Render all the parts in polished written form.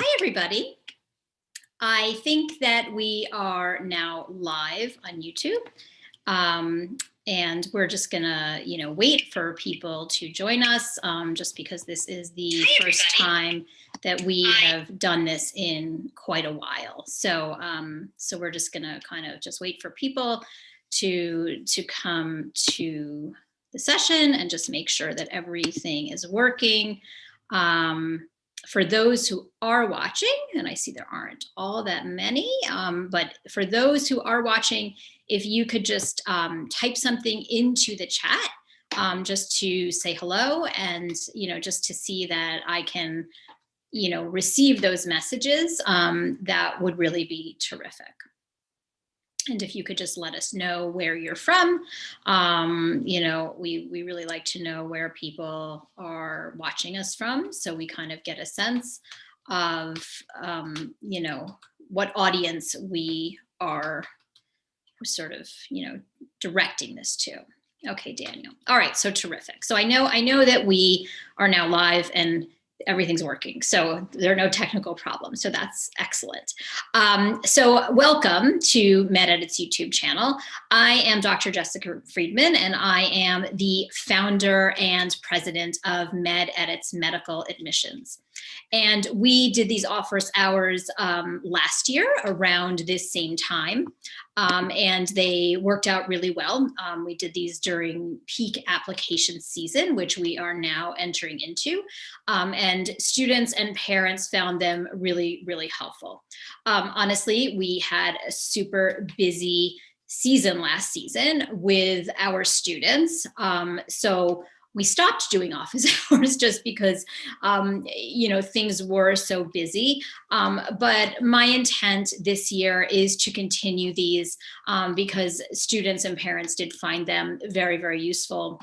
Hi, everybody. I think that we are now live on YouTube. And we're just gonna, wait for people to join us, just because this is the first time that we have done this in quite a while. So, so we're just gonna kind of just wait for people to come to the session and just make sure that everything is working. For those who are watching, and I see there aren't all that many, but for those who are watching, if you could just type something into the chat, just to say hello and, just to see that I can, receive those messages, that would really be terrific. And if you could just let us know where you're from, we really like to know where people are watching us from, so we kind of get a sense of, what audience we are sort of, directing this to. Okay, Daniel. All right, so terrific. So I know that we are now live and everything's working, so there are no technical problems, so that's excellent. So welcome to MedEdits YouTube channel. I am Dr. Jessica Friedman, and I am the founder and president of MedEdits Medical Admissions. And we did these offers hours last year around this same time, and they worked out really well. We did these during peak application season, which we are now entering into, and students and parents found them really, really helpful. Honestly, we had a super busy season last season with our students, so we stopped doing office hours just because, things were so busy. But my intent this year is to continue these, because students and parents did find them very, very useful.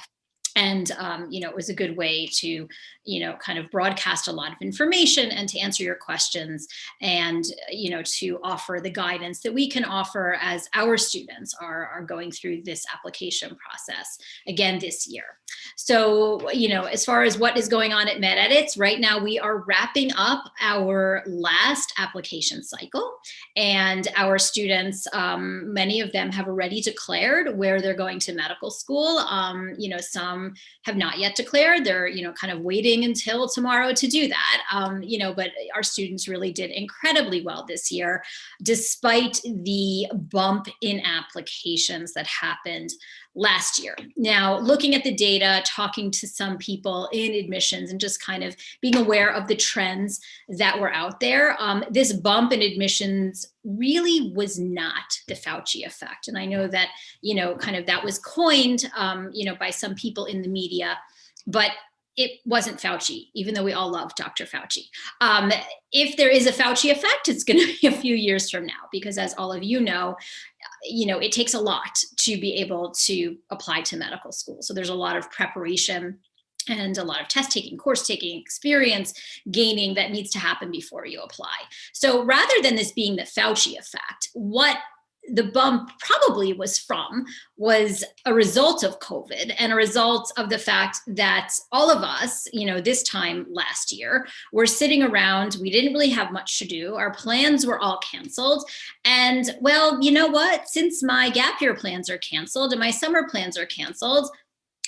And, it was a good way to, kind of broadcast a lot of information and to answer your questions and, to offer the guidance that we can offer as our students are going through this application process again this year. So, as far as what is going on at MedEdits, right now we are wrapping up our last application cycle, and our students, many of them have already declared where they're going to medical school. Some have not yet declared. They're, kind of waiting until tomorrow to do that. But our students really did incredibly well this year, despite the bump in applications that happened last year. Now, looking at the data, talking to some people in admissions and just kind of being aware of the trends that were out there, this bump in admissions really was not the Fauci effect. And I know that, kind of that was coined, by some people in the media, but it wasn't Fauci, even though we all love Dr. Fauci. If there is a Fauci effect, it's going to be a few years from now, because as all of you know, it takes a lot to be able to apply to medical school. So there's a lot of preparation and a lot of test taking, course taking, experience gaining that needs to happen before you apply. So rather than this being the Fauci effect, what the bump probably was a result of COVID and a result of the fact that all of us, this time last year, were sitting around. We didn't really have much to do. Our plans were all canceled. And well, you know what? Since my gap year plans are canceled and my summer plans are canceled,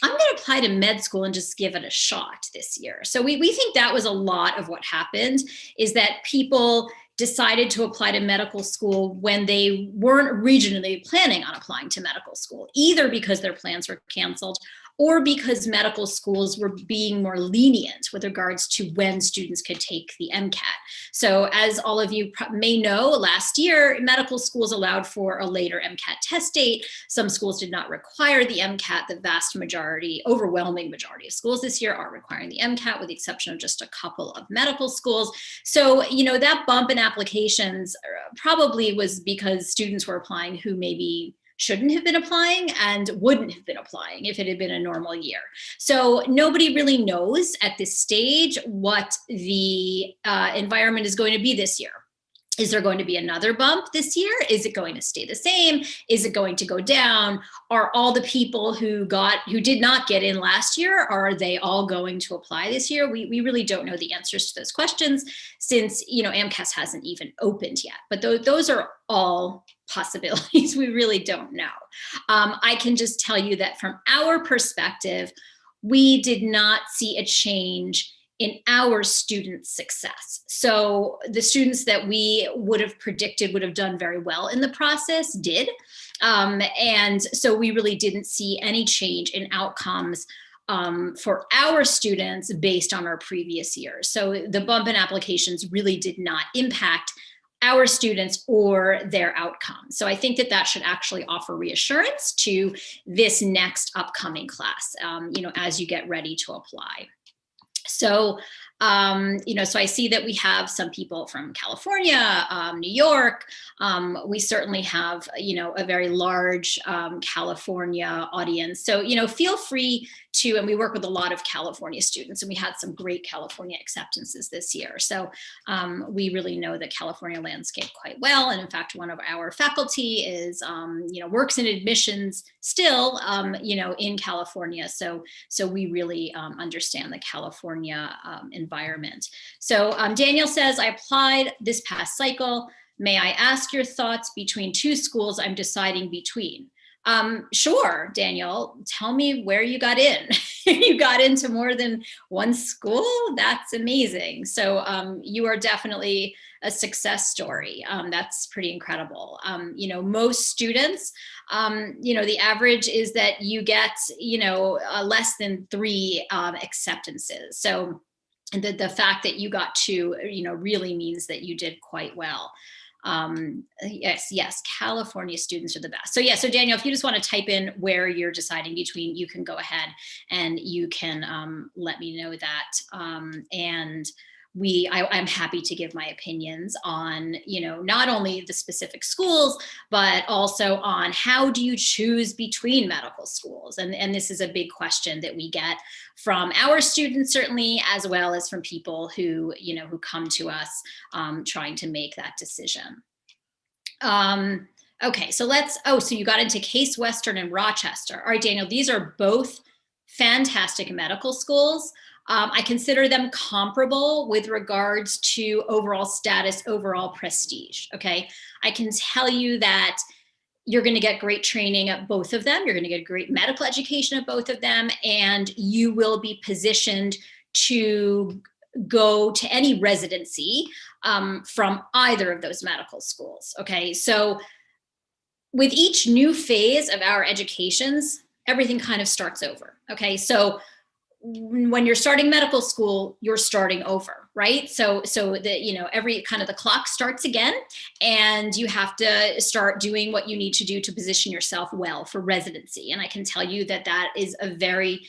I'm going to apply to med school and just give it a shot this year. So we think that was a lot of what happened, is that people decided to apply to medical school when they weren't originally planning on applying to medical school, either because their plans were canceled or because medical schools were being more lenient with regards to when students could take the MCAT. So as all of you may know, last year, medical schools allowed for a later MCAT test date. Some schools did not require the MCAT. The vast majority, overwhelming majority of schools this year are requiring the MCAT, with the exception of just a couple of medical schools. So, that bump in applications probably was because students were applying who maybe shouldn't have been applying and wouldn't have been applying if it had been a normal year. So nobody really knows at this stage what the environment is going to be this year. Is there going to be another bump this year? Is it going to stay the same? Is it going to go down? Are all the people who did not get in last year, are they all going to apply this year? We really don't know the answers to those questions since, AMCAS hasn't even opened yet. But those are all possibilities. We really don't know. I can just tell you that from our perspective, we did not see a change in our student success. So the students that we would have predicted would have done very well in the process did. And so we really didn't see any change in outcomes for our students based on our previous years. So the bump in applications really did not impact our students or their outcomes. So I think that should actually offer reassurance to this next upcoming class, as you get ready to apply. So, so I see that we have some people from California, New York. We certainly have, a very large California audience. So, feel free to, and we work with a lot of California students, and we had some great California acceptances this year. So we really know the California landscape quite well. And in fact, one of our faculty is, works in admissions still, in California. So we really understand the California environment. So Daniel says, I applied this past cycle. May I ask your thoughts between two schools I'm deciding between? Sure, Daniel, tell me where you got in. You got into more than one school? That's amazing. So you are definitely a success story. That's pretty incredible. Most students, the average is that you get, less than 3 acceptances. So the fact that you got 2, really means that you did quite well. Yes, California students are the best. So so Daniel, if you just want to type in where you're deciding between, you can go ahead and you can let me know that. And I'm happy to give my opinions on, not only the specific schools, but also on how do you choose between medical schools? And this is a big question that we get from our students, certainly, as well as from people who come to us trying to make that decision. Okay, so so you got into Case Western and Rochester. All right, Daniel, these are both fantastic medical schools. I consider them comparable with regards to overall status, overall prestige, okay? I can tell you that you're going to get great training at both of them. You're going to get great medical education at both of them, and you will be positioned to go to any residency from either of those medical schools, okay? So with each new phase of our educations, everything kind of starts over, okay? So when you're starting medical school, you're starting over, right? So the, every kind of the clock starts again, and you have to start doing what you need to do to position yourself well for residency. And I can tell you that is a very,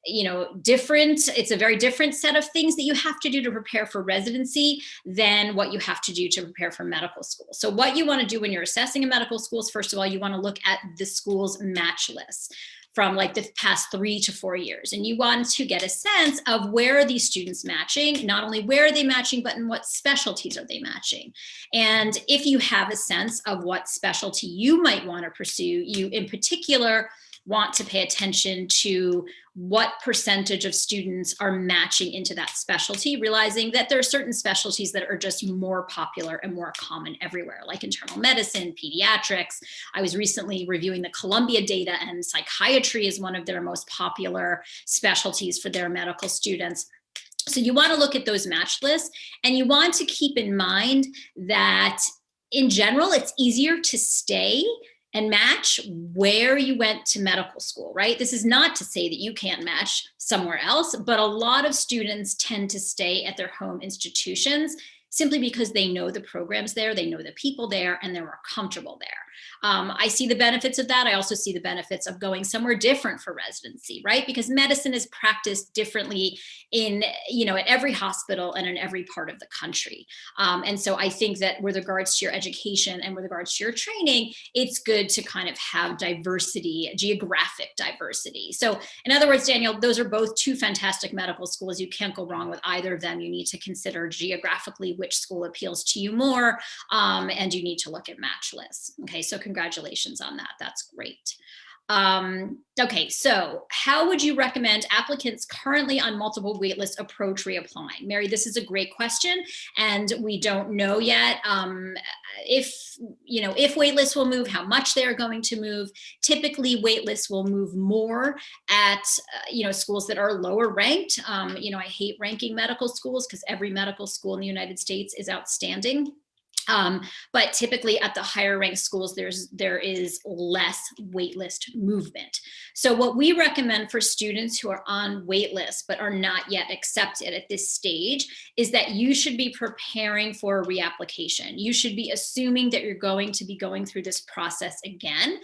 it's a very different set of things that you have to do to prepare for residency than what you have to do to prepare for medical school. So what you want to do when you're assessing a medical school is, first of all, you want to look at the school's match list from like the past 3 to 4 years. And you want to get a sense of where are these students matching, not only where are they matching, but in what specialties are they matching. And if you have a sense of what specialty you might want to pursue, you in particular want to pay attention to what percentage of students are matching into that specialty, realizing that there are certain specialties that are just more popular and more common everywhere, like internal medicine, pediatrics. I was recently reviewing the Columbia data, and psychiatry is one of their most popular specialties for their medical students. So you want to look at those match lists, and you want to keep in mind that in general, it's easier to stay and match where you went to medical school, right? This is not to say that you can't match somewhere else, but a lot of students tend to stay at their home institutions simply because they know the programs there, they know the people there, and they're more comfortable there. I see the benefits of that. I also see the benefits of going somewhere different for residency, right? Because medicine is practiced differently in, at every hospital and in every part of the country. And so I think that with regards to your education and with regards to your training, it's good to kind of have diversity, geographic diversity. So in other words, Daniel, those are both two fantastic medical schools. You can't go wrong with either of them. You need to consider geographically which school appeals to you more, and you need to look at match lists. Okay, so congratulations on that. That's great. Okay, so how would you recommend applicants currently on multiple waitlists approach reapplying? Mary, this is a great question, and we don't know yet if waitlists will move, how much they're going to move. Typically, waitlists will move more at schools that are lower ranked. I hate ranking medical schools because every medical school in the United States is outstanding. But typically at the higher ranked schools, there is less waitlist movement. So what we recommend for students who are on waitlist but are not yet accepted at this stage is that you should be preparing for a reapplication. You should be assuming that you're going to be going through this process again,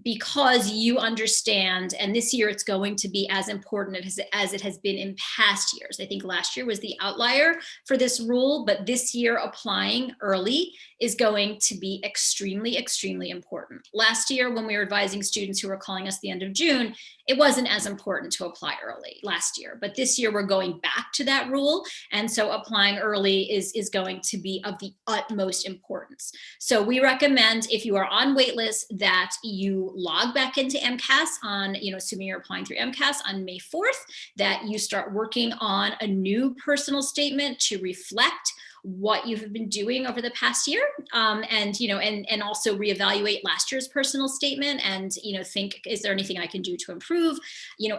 because you understand, and this year it's going to be as important as it has been in past years. I think last year was the outlier for this rule, but this year applying early is going to be extremely, extremely important. Last year, when we were advising students who were calling us the end of June, it wasn't as important to apply early last year, but this year we're going back to that rule. And so applying early is going to be of the utmost importance. So we recommend, if you are on waitlist, that you log back into MCAS on, assuming you're applying through MCAS on May 4th, that you start working on a new personal statement to reflect what you have been doing over the past year, and also reevaluate last year's personal statement and, think, is there anything I can do to improve,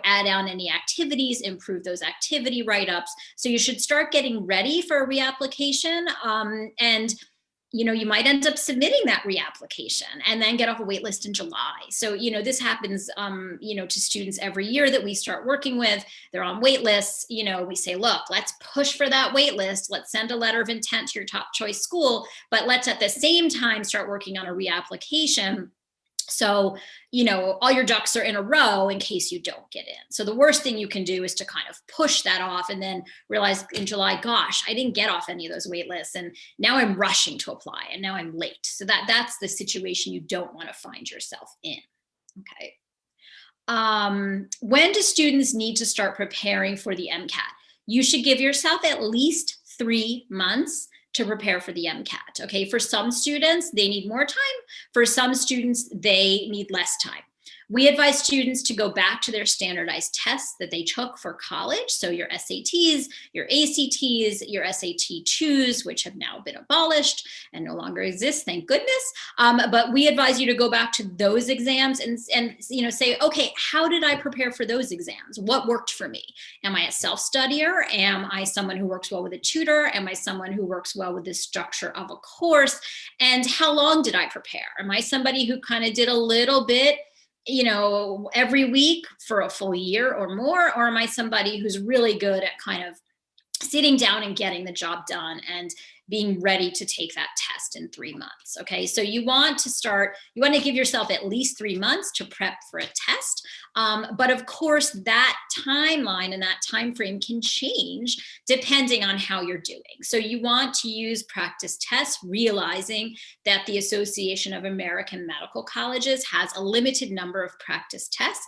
add on any activities, improve those activity write-ups. So you should start getting ready for a reapplication, and you might end up submitting that reapplication and then get off a wait list in July. So, this happens, to students every year that we start working with. They're on wait lists. We say, look, let's push for that wait list. Let's send a letter of intent to your top choice school, but let's at the same time start working on a reapplication. So, all your ducks are in a row in case you don't get in. So the worst thing you can do is to kind of push that off and then realize in July, gosh, I didn't get off any of those wait lists, and now I'm rushing to apply and now I'm late. So that's the situation you don't want to find yourself in. Okay. When do students need to start preparing for the MCAT? You should give yourself at least 3 months to prepare for the MCAT. Okay, for some students, they need more time. For some students, they need less time. We advise students to go back to their standardized tests that they took for college. So your SATs, your ACTs, your SAT2s, which have now been abolished and no longer exist, thank goodness. But we advise you to go back to those exams and say, okay, how did I prepare for those exams? What worked for me? Am I a self-studier? Am I someone who works well with a tutor? Am I someone who works well with the structure of a course? And how long did I prepare? Am I somebody who kind of did a little bit every week for a full year or more? Or am I somebody who's really good at kind of sitting down and getting the job done and being ready to take that test in 3 months? Okay, so you want to give yourself at least 3 months to prep for a test. But of course, that timeline and that time frame can change depending on how you're doing. So you want to use practice tests, realizing that the Association of American Medical Colleges has a limited number of practice tests.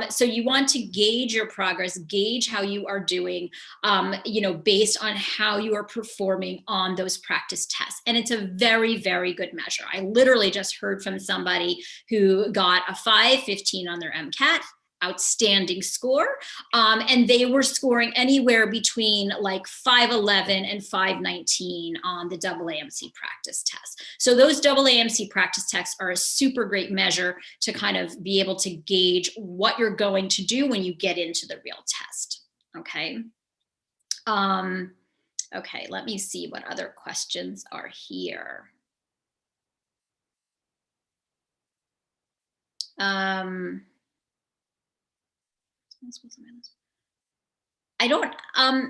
So you want to gauge your progress, gauge how you are doing, based on how you are performing on those practice tests. And it's a very, very good measure. I literally just heard from somebody who got a 5.15 on their MCAT, outstanding score. And they were scoring anywhere between like 5.11 and 5.19 on the AAMC practice test. So those AAMC practice tests are a super great measure to kind of be able to gauge what you're going to do when you get into the real test. Okay. Okay, let me see what other questions are here. I don't,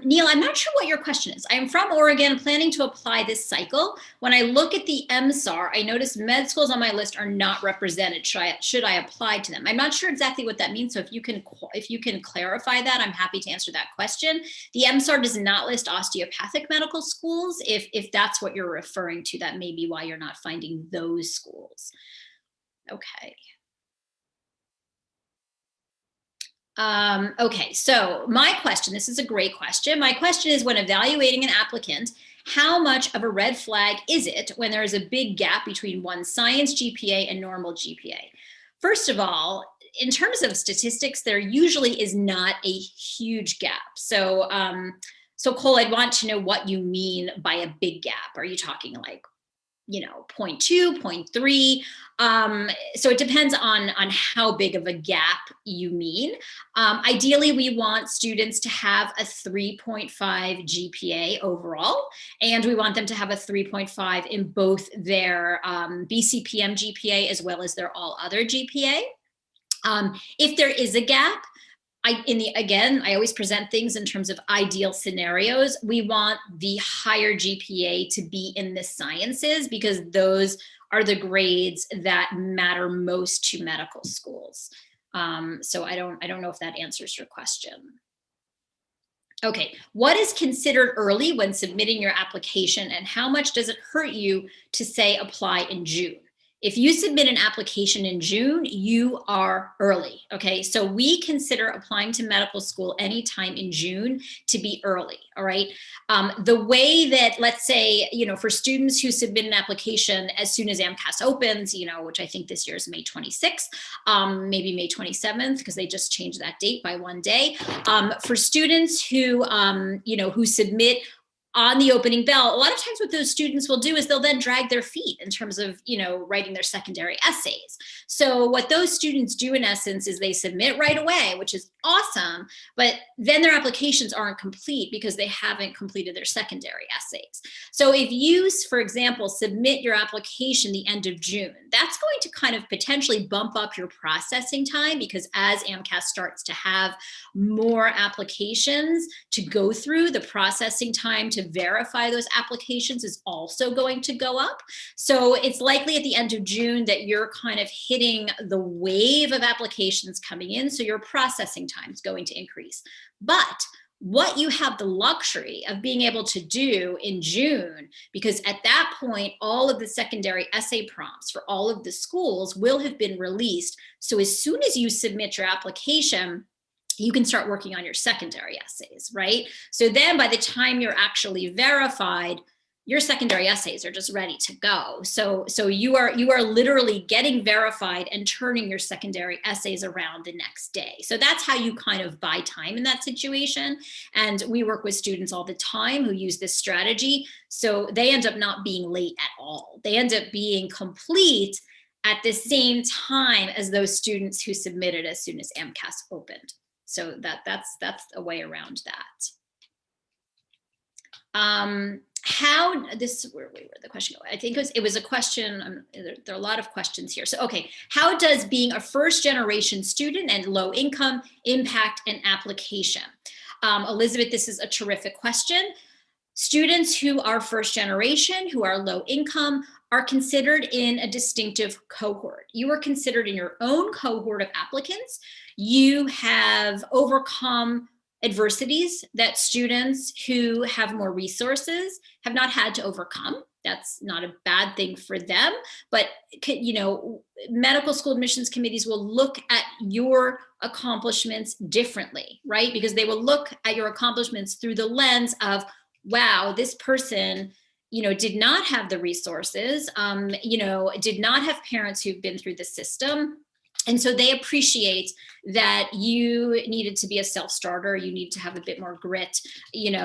Neil, I'm not sure what your question is. I'm from Oregon, planning to apply this cycle. When I look at the MSAR, I notice med schools on my list are not represented. Should I apply to them? I'm not sure exactly what that means. So if you can clarify that, I'm happy to answer that question. The MSAR does not list osteopathic medical schools. If that's what you're referring to, that may be why you're not finding those schools. Okay. Okay, so my question, this is a great question. My question is, when evaluating an applicant, how much of a red flag is it when there is a big gap between one's science GPA and normal GPA? First of all, in terms of statistics, there usually is not a huge gap. So, so Cole, I'd want to know what you mean by a big gap. Are you talking like, 0.2, 0.3? So it depends on how big of a gap you mean. Ideally, we want students to have a 3.5 GPA overall, and we want them to have a 3.5 in both their BCPM GPA as well as their all other GPA. If there is a gap, I always present things in terms of ideal scenarios. We want the higher GPA to be in the sciences because those are the grades that matter most to medical schools. So I don't know if that answers your question. Okay, what is considered early when submitting your application, and how much does it hurt you to say apply in June? If you submit an application in June, you are early, okay? So we consider applying to medical school anytime in June to be early, all right? The way that, let's say, for students who submit an application as soon as AMCAS opens, which I think this year is May 26th, maybe May 27th, because they just changed that date by one day. For students who, who submit on the opening bell, a lot of times what those students will do is they'll then drag their feet in terms of, writing their secondary essays. So what those students do in essence is they submit right away, which is awesome, but then their applications aren't complete because they haven't completed their secondary essays. So if you, for example, submit your application the end of June, that's going to kind of potentially bump up your processing time, because as AMCAS starts to have more applications to go through, the processing time to verify those applications is also going to go up. So it's likely at the end of June that you're kind of hitting the wave of applications coming in. So your processing time is going to increase. But what you have the luxury of being able to do in June, because at that point, all of the secondary essay prompts for all of the schools will have been released. So as soon as you submit your application, you can start working on your secondary essays, right? So then by the time you're actually verified, your secondary essays are just ready to go. So you are literally getting verified and turning your secondary essays around the next day. So that's how you kind of buy time in that situation. And we work with students all the time who use this strategy. So they end up not being late at all. They end up being complete at the same time as those students who submitted as soon as AMCAS opened. So that's a way around that. Where the question go? I think it was a question. There are a lot of questions here. So, okay, how does being a first generation student and low income impact an application? Elizabeth, this is a terrific question. Students who are first generation, who are low income, are considered in a distinctive cohort. You are considered in your own cohort of applicants. You have overcome adversities that students who have more resources have not had to overcome. That's not a bad thing for them, but medical school admissions committees will look at your accomplishments differently, right? Because they will look at your accomplishments through the lens of, wow, this person, did not have the resources, did not have parents who've been through the system. And so they appreciate that you needed to be a self-starter. You need to have a bit more grit, and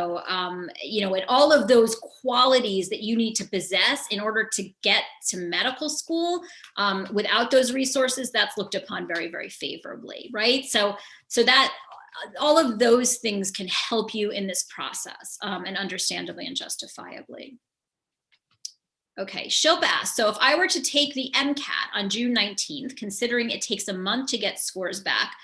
all of those qualities that you need to possess in order to get to medical school. Without those resources, that's looked upon very, very favorably, right? So that all of those things can help you in this process, and understandably and justifiably. Okay, Shilpa asked, so if I were to take the MCAT on June 19th, considering it takes a month to get scores back,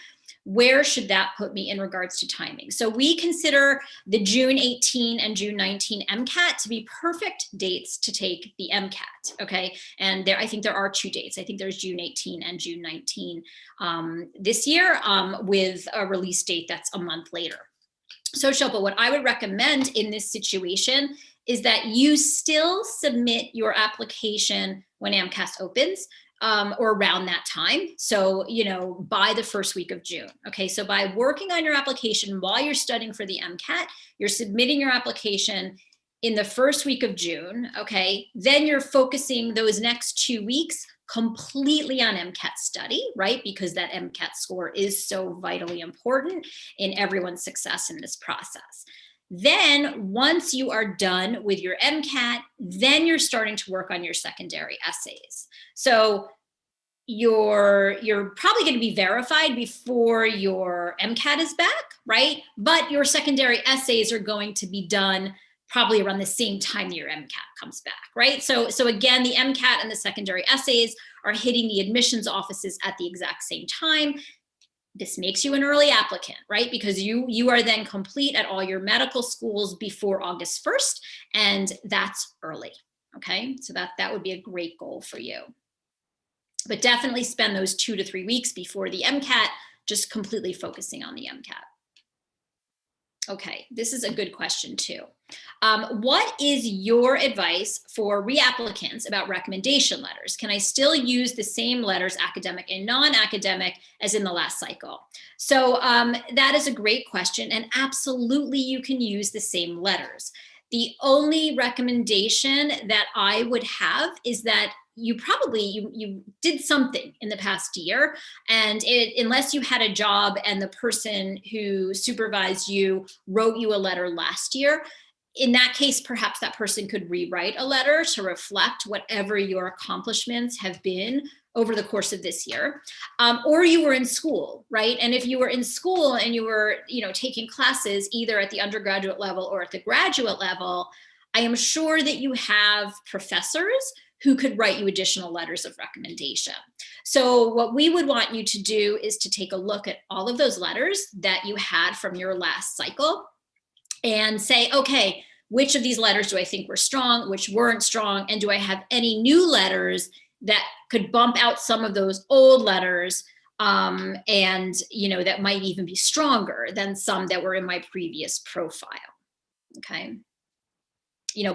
where should that put me in regards to timing? So we consider the June 18 and June 19 MCAT to be perfect dates to take the MCAT, okay? And I think there are 2 dates. I think there's June 18 and June 19 this year with a release date that's a month later. So Shilpa, what I would recommend in this situation is that you still submit your application when AMCAS opens, or around that time. So, by the first week of June. Okay, so by working on your application while you're studying for the MCAT, you're submitting your application in the first week of June. Okay, then you're focusing those next 2 weeks completely on MCAT study, right? Because that MCAT score is so vitally important in everyone's success in this process. Then once you are done with your MCAT, then you're starting to work on your secondary essays. So you're probably going to be verified before your MCAT is back, right? But your secondary essays are going to be done probably around the same time your MCAT comes back, right? So again, the MCAT and the secondary essays are hitting the admissions offices at the exact same time. This makes you an early applicant, right? Because you are then complete at all your medical schools before August 1st, and that's early, okay? So that would be a great goal for you. But definitely spend those 2 to 3 weeks before the MCAT just completely focusing on the MCAT. Okay, this is a good question too. What is your advice for reapplicants about recommendation letters? Can I still use the same letters, academic and non-academic, as in the last cycle? So that is a great question, and absolutely you can use the same letters. The only recommendation that I would have is that you did something in the past year, and unless you had a job and the person who supervised you wrote you a letter last year, in that case, perhaps that person could rewrite a letter to reflect whatever your accomplishments have been over the course of this year. Or you were in school, right? And if you were in school and you were, taking classes either at the undergraduate level or at the graduate level, I am sure that you have professors who could write you additional letters of recommendation. So what we would want you to do is to take a look at all of those letters that you had from your last cycle and say, okay, which of these letters do I think were strong, which weren't strong, and do I have any new letters that could bump out some of those old letters, and that might even be stronger than some that were in my previous profile, okay?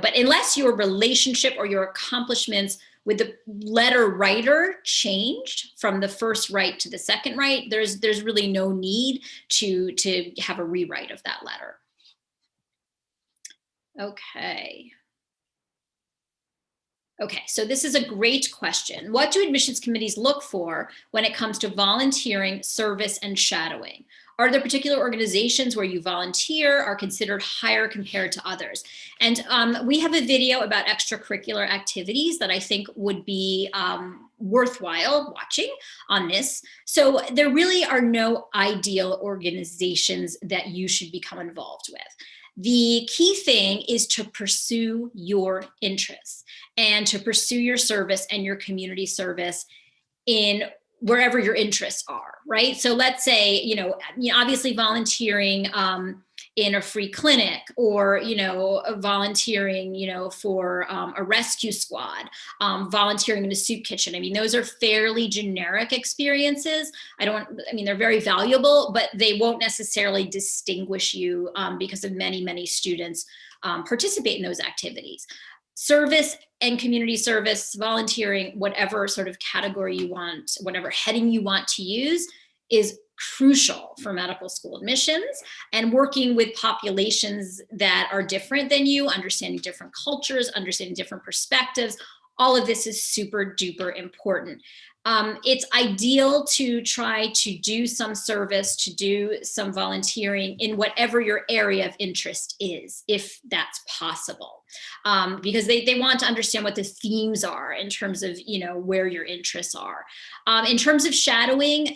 But unless your relationship or your accomplishments with the letter writer changed from the first write to the second write, there's really no need to have a rewrite of that letter. Okay, so this is a great question. What do admissions committees look for when it comes to volunteering, service, and shadowing? Are there particular organizations where you volunteer are considered higher compared to others? And we have a video about extracurricular activities that I think would be worthwhile watching on this. So there really are no ideal organizations that you should become involved with. The key thing is to pursue your interests and to pursue your service and your community service in wherever your interests are, right? So let's say, obviously volunteering in a free clinic, or, volunteering, for a rescue squad, volunteering in a soup kitchen. I mean, those are fairly generic experiences. They're very valuable, but they won't necessarily distinguish you because of many students participate in those activities. Service and community service, volunteering, whatever sort of category you want, whatever heading you want to use, is crucial for medical school admissions, and working with populations that are different than you, understanding different cultures, understanding different perspectives. All of this is super duper important. It's ideal to try to do some service, to do some volunteering in whatever your area of interest is, if that's possible, because they want to understand what the themes are in terms of, where your interests are. In terms of shadowing,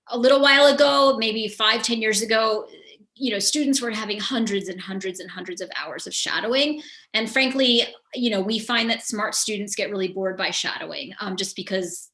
a little while ago, maybe 5-10 years ago, students were having hundreds and hundreds and hundreds of hours of shadowing. And frankly, we find that smart students get really bored by shadowing just because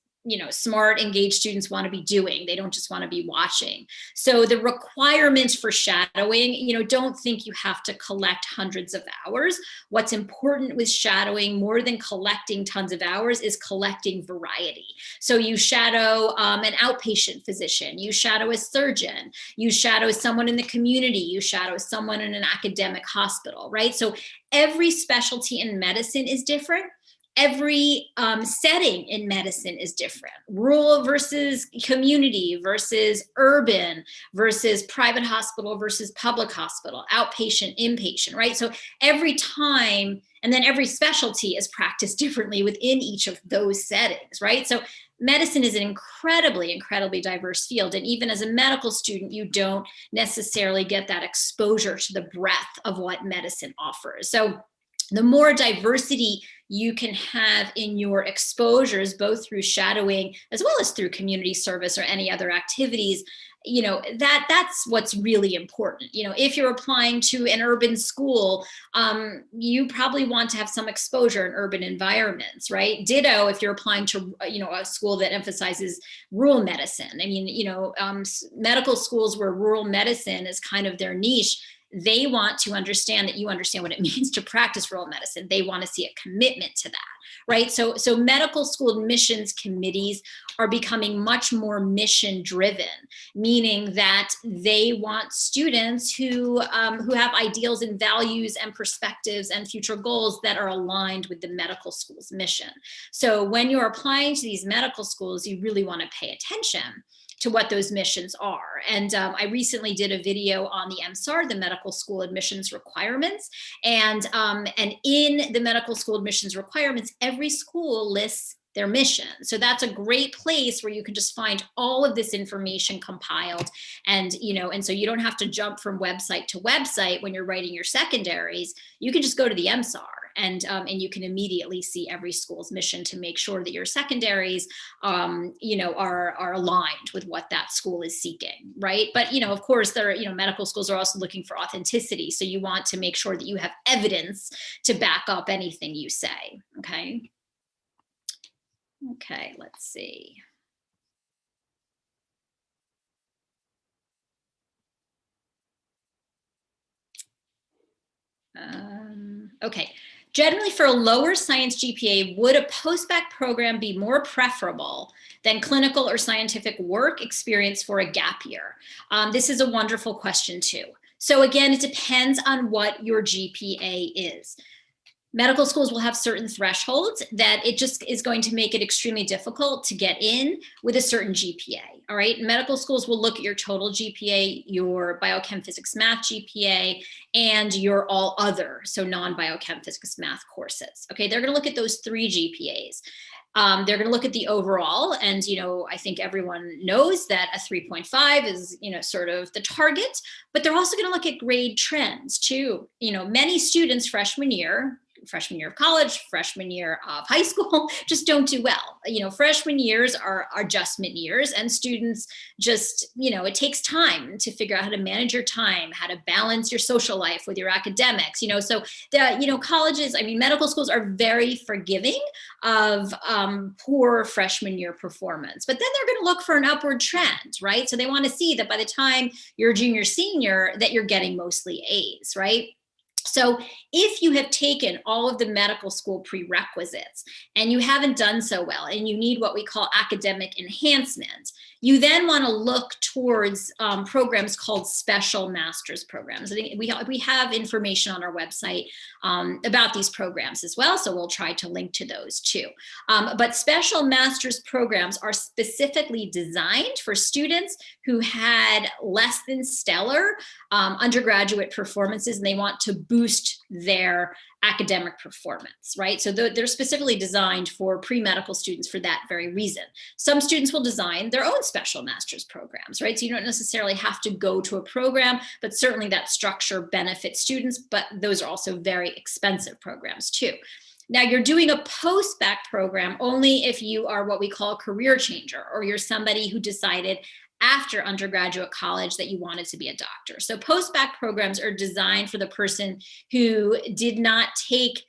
smart, engaged students want to be doing. They don't just want to be watching. So the requirements for shadowing, don't think you have to collect hundreds of hours. What's important with shadowing, more than collecting tons of hours, is collecting variety. So you shadow an outpatient physician, you shadow a surgeon, you shadow someone in the community, you shadow someone in an academic hospital, right? So every specialty in medicine is different. Every setting in medicine is different. Rural versus community versus urban versus private hospital versus public hospital, outpatient, inpatient, right? So every time, and then every specialty is practiced differently within each of those settings, right? So medicine is an incredibly, incredibly diverse field. And even as a medical student, you don't necessarily get that exposure to the breadth of what medicine offers. So the more diversity you can have in your exposures, both through shadowing as well as through community service or any other activities, that's what's really important. If you're applying to an urban school, you probably want to have some exposure in urban environments, right? Ditto if you're applying to, a school that emphasizes rural medicine. I mean, medical schools where rural medicine is kind of their niche, they want to understand that you understand what it means to practice rural medicine. They want to see a commitment to that, right? So medical school admissions committees are becoming much more mission driven, meaning that they want students who have ideals and values and perspectives and future goals that are aligned with the medical school's mission. So when you're applying to these medical schools, you really want to pay attention to what those missions are. And I recently did a video on the MSAR, the medical school admissions requirements. And in the medical school admissions requirements, every school lists their mission. So that's a great place where you can just find all of this information compiled. And so you don't have to jump from website to website when you're writing your secondaries. You can just go to the MSAR. And you can immediately see every school's mission to make sure that your secondaries, are aligned with what that school is seeking, right? But of course, medical schools are also looking for authenticity, so you want to make sure that you have evidence to back up anything you say. Okay. Okay. Let's see. Okay. Generally, for a lower science GPA, would a post-bac program be more preferable than clinical or scientific work experience for a gap year? This is a wonderful question too. So again, it depends on what your GPA is. Medical schools will have certain thresholds that it just is going to make it extremely difficult to get in with a certain GPA, all right? Medical schools will look at your total GPA, your biochem, physics, math GPA, and your all other, so non-biochem, physics, math courses, okay? They're gonna look at those 3 GPAs. They're going to look at the overall, and I think everyone knows that a 3.5 is sort of the target, but they're also going to look at grade trends too. Many students freshman year of college, freshman year of high school, just don't do well. Freshman years are adjustment years, and students just, it takes time to figure out how to manage your time, how to balance your social life with your academics, so the, colleges, medical schools are very forgiving of poor freshman year performance, but then they're going to look for an upward trend, right? So they want to see that by the time you're junior, senior, that you're getting mostly A's, right? So if you have taken all of the medical school prerequisites and you haven't done so well and you need what we call academic enhancement, you then want to look towards programs called special master's programs. I think we have information on our website about these programs as well, so we'll try to link to those too. But special master's programs are specifically designed for students who had less than stellar undergraduate performances, and they want to boost their academic performance, right? So they're specifically designed for pre-medical students for that very reason. Some students will design their own special master's programs, right? So you don't necessarily have to go to a program, but certainly that structure benefits students, but those are also very expensive programs too. Now, you're doing a post-bac program only if you are what we call a career changer, or you're somebody who decided after undergraduate college that you wanted to be a doctor. So post-bac programs are designed for the person who did not take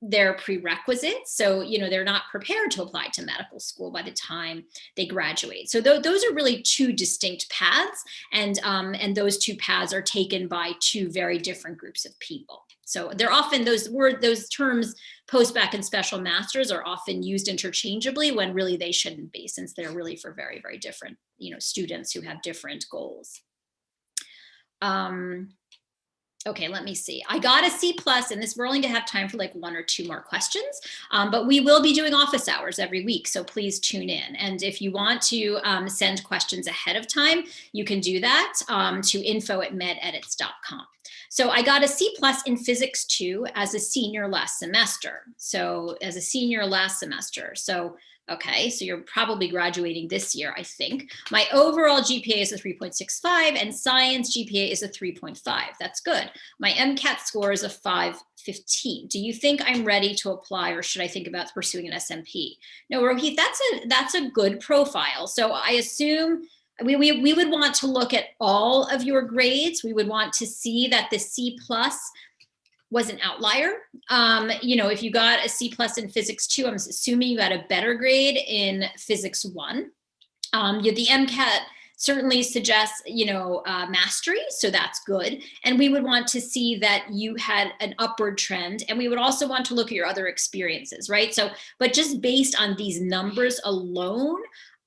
their prerequisites. So, you know, they're not prepared to apply to medical school by the time they graduate. So those are really two distinct paths, and those two paths are taken by two very different groups of people. So they're often, those terms, post-bac and special masters, are often used interchangeably when really they shouldn't be, since they're really for very, very different, you know, students who have different goals. Okay, let me see. I got a C+, and this, we're only gonna have time for like one or two more questions, but we will be doing office hours every week, so please tune in. And if you want to send questions ahead of time, you can do that to info@mededits.com. So I got a C+ in Physics 2 as a senior last semester. So as a senior last semester. So okay, so you're probably graduating this year, I think. My overall GPA is a 3.65 and science GPA is a 3.5. That's good. My MCAT score is a 515. Do you think I'm ready to apply, or should I think about pursuing an SMP? No, Rohit, that's a good profile. So I assume we would want to look at all of your grades. We would want to see that the C+ was an outlier. You know, if you got a C+ in Physics 2, I'm assuming you got a better grade in Physics 1. The MCAT certainly suggests, you know, mastery, so that's good. And we would want to see that you had an upward trend, and we would also want to look at your other experiences, right? So, but just based on these numbers alone,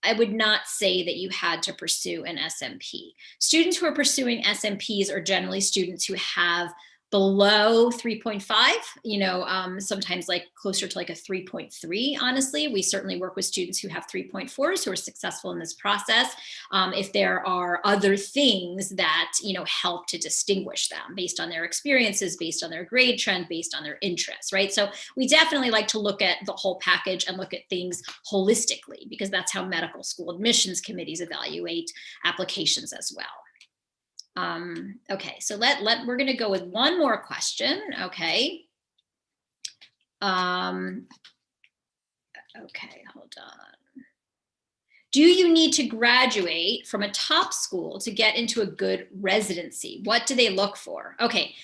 I would not say that you had to pursue an SMP. Students who are pursuing SMPs are generally students who have below 3.5, you know, sometimes like closer to like a 3.3, honestly. We certainly work with students who have 3.4s who are successful in this process. If there are other things that, you know, help to distinguish them based on their experiences, based on their grade trend, based on their interests, right? So we definitely like to look at the whole package and look at things holistically, because that's how medical school admissions committees evaluate applications as well. Okay, so we're going to go with one more question. Okay. Okay, hold on. Do you need to graduate from a top school to get into a good residency? What do they look for? Okay,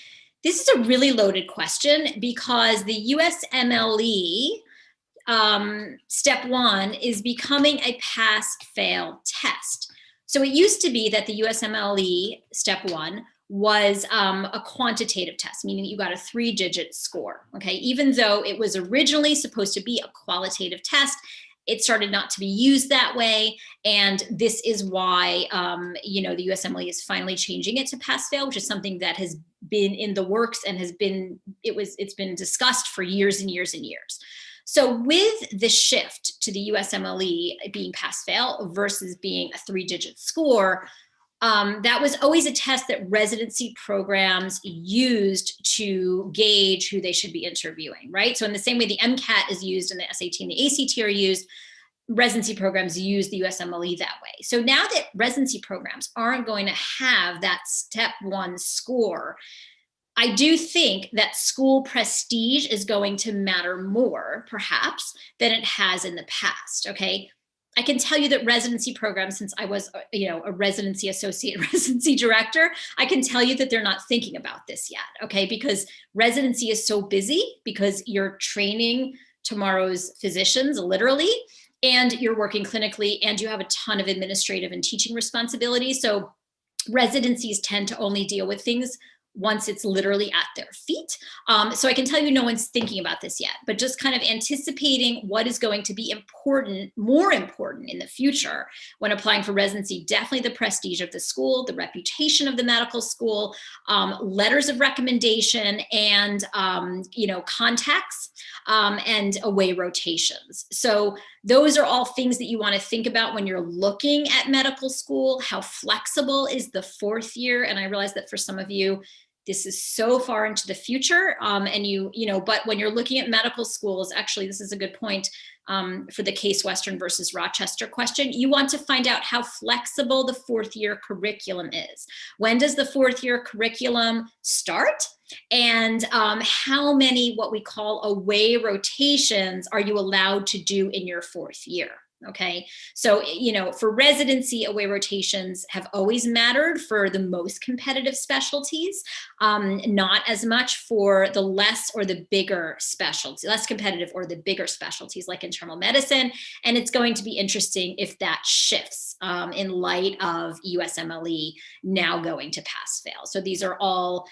this is a really loaded question, because the USMLE step 1 is becoming a pass-fail test. So it used to be that the USMLE step 1 was a quantitative test, meaning that you got a 3-digit score, okay? Even though it was originally supposed to be a qualitative test, it started not to be used that way. And this is why, you know, the USMLE is finally changing it to pass-fail, which is something that has been in the works and has been, it's been discussed for years and years and years. So with the shift to the USMLE being pass-fail versus being a 3-digit score, that was always a test that residency programs used to gauge who they should be interviewing, right? So in the same way the MCAT is used and the SAT and the ACT are used, residency programs use the USMLE that way. So now that residency programs aren't going to have that step 1 score, I do think that school prestige is going to matter more, perhaps, than it has in the past, okay? I can tell you that residency programs, since I was, you know, a residency associate, residency director, I can tell you that they're not thinking about this yet, okay? Because residency is so busy, because you're training tomorrow's physicians, literally, and you're working clinically, and you have a ton of administrative and teaching responsibilities. So residencies tend to only deal with things once it's literally at their feet. So I can tell you no one's thinking about this yet, but just kind of anticipating what is going to be important, more important in the future when applying for residency. Definitely the prestige of the school, the reputation of the medical school, letters of recommendation, and you know, contacts, and away rotations. So those are all things that you want to think about when you're looking at medical school. How flexible is the 4th year? And I realize that for some of you, this is so far into the future, and you know, but when you're looking at medical schools, actually, this is a good point for the Case Western versus Rochester question. You want to find out how flexible the 4th year curriculum is. When does the 4th year curriculum start? And how many what we call away rotations are you allowed to do in your 4th year? Okay, so, for residency, away rotations have always mattered for the most competitive specialties, not as much for the less competitive or the bigger specialties like internal medicine. And it's going to be interesting if that shifts in light of USMLE now going to pass fail. So these are all,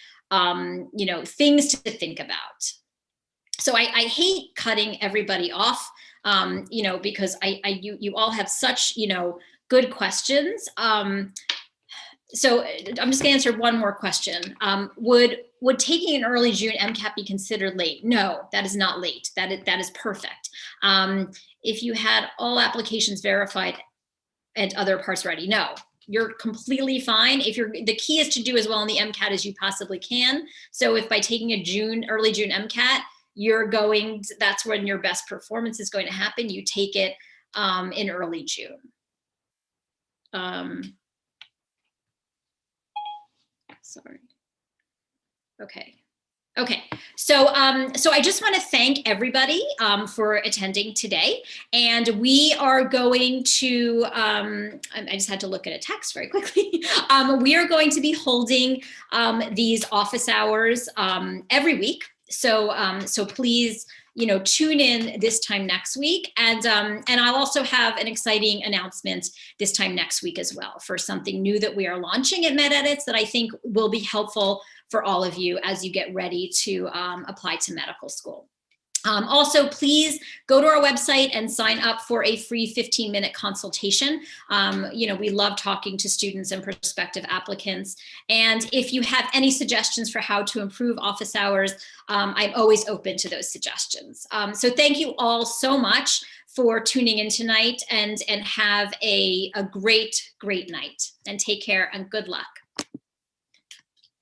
things to think about. So I hate cutting everybody off, because you all have such, good questions. So I'm just gonna answer one more question. Would taking an early June MCAT be considered late? No, that is not late. That is perfect. If you had all applications verified and other parts ready, no, you're completely fine. The key is to do as well in the MCAT as you possibly can. So if by taking a early June MCAT, that's when your best performance is going to happen, you take it in early June. Sorry. Okay. So I just want to thank everybody for attending today. And we are going to, I just had to look at a text very quickly. We are going to be holding these office hours every week. So please, tune in this time next week. And I'll also have an exciting announcement this time next week as well for something new that we are launching at MedEdits that I think will be helpful for all of you as you get ready to apply to medical school. Also, please go to our website and sign up for a free 15-minute consultation. We love talking to students and prospective applicants. And if you have any suggestions for how to improve office hours, I'm always open to those suggestions. So thank you all so much for tuning in tonight, and have a great, great night, and take care and good luck.